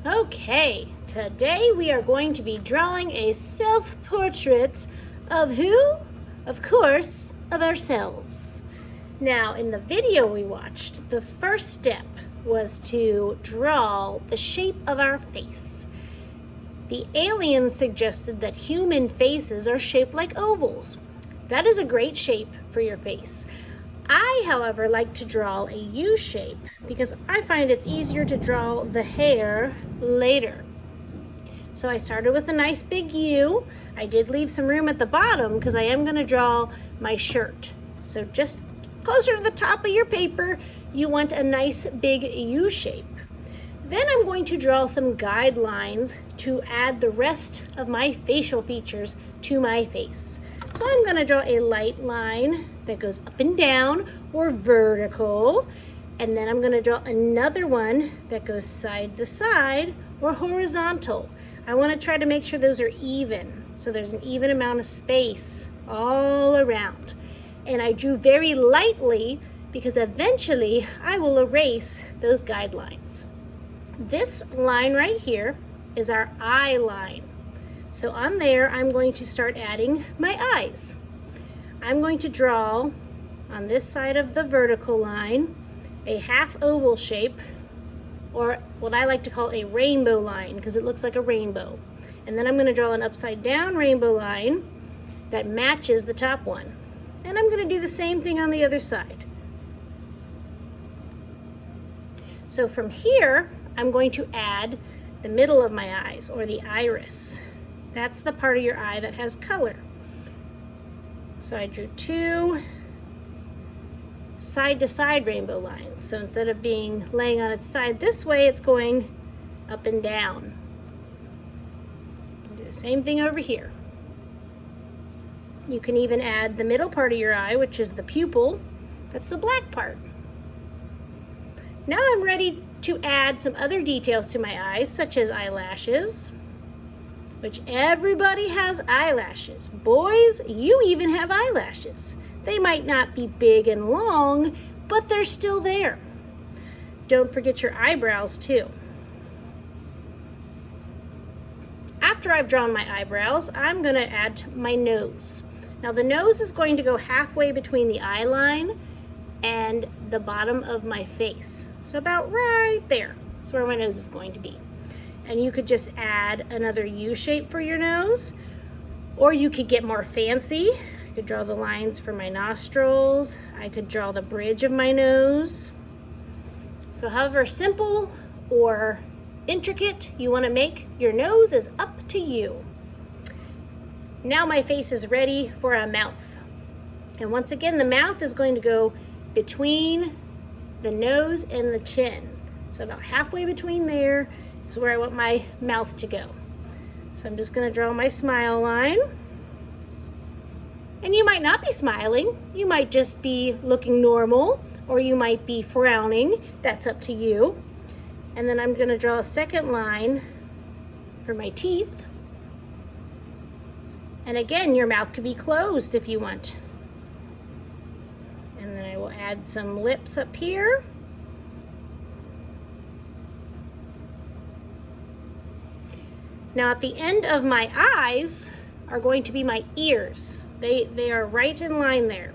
Okay, today we are going to be drawing a self-portrait of who? Of course, of ourselves. Now, in the video we watched, the first step was to draw the shape of our face. The aliens suggested that human faces are shaped like ovals. That is a great shape for your face. I, however, like to draw a U shape because I find it's easier to draw the hair later. So I started with a nice big U. I did leave some room at the bottom because I am going to draw my shirt. So just closer to the top of your paper, you want a nice big U shape. Then I'm going to draw some guidelines to add the rest of my facial features to my face. So I'm going to draw a light line that goes up and down or vertical. And then I'm going to draw another one that goes side to side or horizontal. I want to try to make sure those are even. So there's an even amount of space all around. And I drew very lightly because eventually I will erase those guidelines. This line right here is our eye line. So on there, I'm going to start adding my eyes. I'm going to draw on this side of the vertical line a half oval shape, or what I like to call a rainbow line because it looks like a rainbow. And then I'm going to draw an upside down rainbow line that matches the top one. And I'm going to do the same thing on the other side. So from here, I'm going to add the middle of my eyes, or the iris. That's the part of your eye that has color. So I drew two side-to-side rainbow lines. So instead of being laying on its side this way, it's going up and down. Do the same thing over here. You can even add the middle part of your eye, which is the pupil. That's the black part. Now I'm ready to add some other details to my eyes, such as eyelashes, which everybody has eyelashes. Boys, you even have eyelashes. They might not be big and long, but they're still there. Don't forget your eyebrows too. After I've drawn my eyebrows, I'm going to add my nose. Now the nose is going to go halfway between the eye line and the bottom of my face. So about right there. That's where my nose is going to be. And you could just add another U shape for your nose, or you could get more fancy. I could draw the lines for my nostrils. I could draw the bridge of my nose. So however simple or intricate you want to make your nose is up to you. Now my face is ready for a mouth. And once again, the mouth is going to go between the nose and the chin. So about halfway between there is where I want my mouth to go. So I'm just going to draw my smile line. And you might not be smiling. You might just be looking normal, or you might be frowning. That's up to you. And then I'm going to draw a second line for my teeth. And again, your mouth could be closed if you want. And then I will add some lips up here. Now at the end of my eyes are going to be my ears. They are right in line there.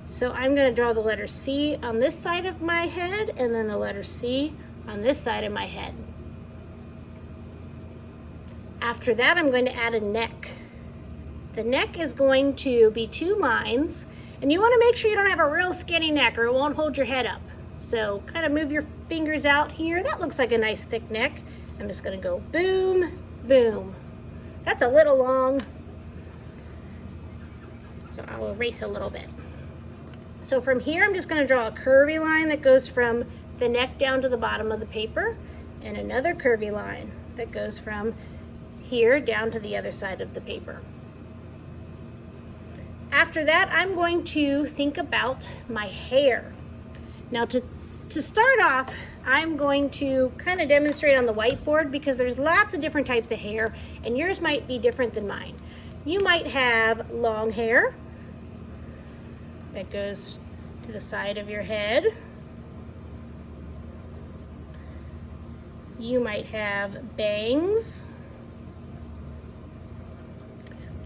So I'm going to draw the letter C on this side of my head and then the letter C on this side of my head. After that, I'm going to add a neck. The neck is going to be two lines, and you want to make sure you don't have a real skinny neck or it won't hold your head up. So kind of move your fingers out here. That looks like a nice thick neck. I'm just going to go boom, boom. That's a little long, so I'll erase a little bit. So from here, I'm just going to draw a curvy line that goes from the neck down to the bottom of the paper, and another curvy line that goes from here down to the other side of the paper. After that, I'm going to think about my hair. Now to start off, I'm going to kind of demonstrate on the whiteboard because there's lots of different types of hair and yours might be different than mine. You might have long hair that goes to the side of your head. You might have bangs.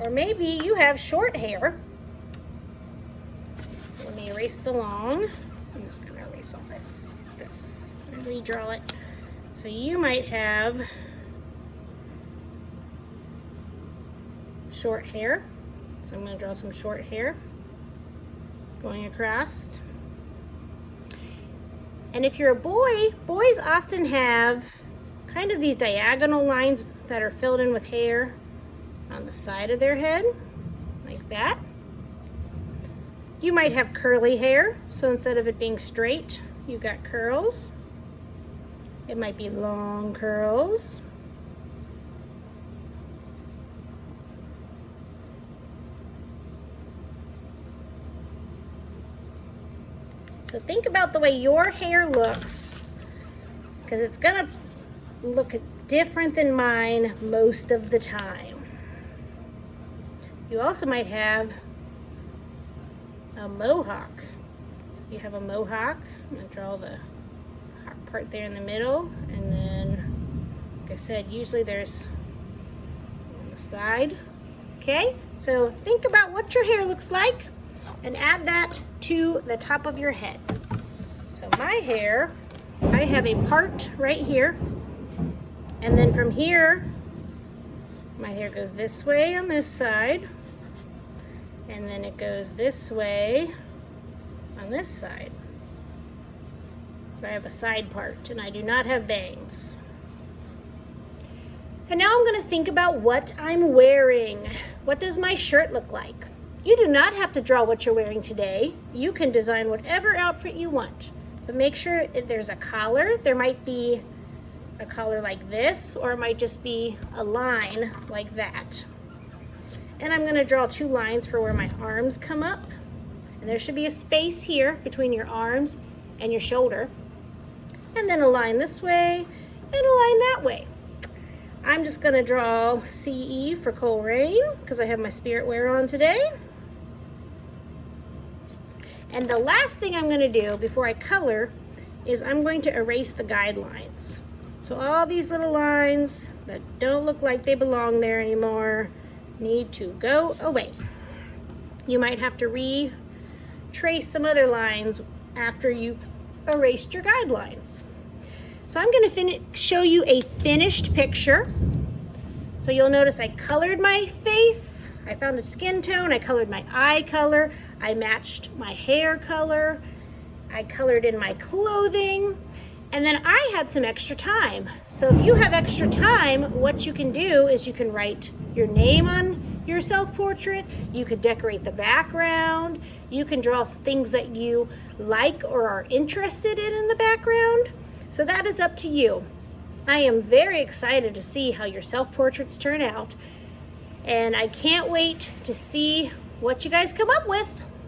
Or maybe you have short hair. So let me erase the long. I'm just gonna erase all this and redraw it. So you might have short hair. So I'm gonna draw some short hair going across. And if you're a boy, boys often have kind of these diagonal lines that are filled in with hair on the side of their head, like that. You might have curly hair, so instead of it being straight, you've got curls. It might be long curls. So think about the way your hair looks, because it's gonna look different than mine most of the time. You also might have a mohawk. You have a mohawk. I'm gonna draw the part there in the middle, and then, like I said, usually there's on the side. Okay, so think about what your hair looks like and add that to the top of your head. So my hair, I have a part right here, and then from here, my hair goes this way on this side, and then it goes this way on this side. So I have a side part, and I do not have bangs. And now I'm gonna think about what I'm wearing. What does my shirt look like? You do not have to draw what you're wearing today. You can design whatever outfit you want, but make sure there's a collar. There might be a collar like this, or it might just be a line like that. And I'm gonna draw 2 lines for where my arms come up. And there should be a space here between your arms and your shoulder. And then a line this way and a line that way. I'm just gonna draw CE for Coleraine because I have my spirit wear on today. And the last thing I'm gonna do before I color is I'm going to erase the guidelines. So all these little lines that don't look like they belong there anymore need to go away. You might have to retrace some other lines after you erased your guidelines. So I'm going to show you a finished picture. So you'll notice I colored my face, I found a skin tone, I colored my eye color, I matched my hair color, I colored in my clothing, and then I had some extra time. So if you have extra time, what you can do is you can write your name on your self-portrait, you could decorate the background, you can draw things that you like or are interested in the background. So that is up to you. I am very excited to see how your self-portraits turn out, and I can't wait to see what you guys come up with.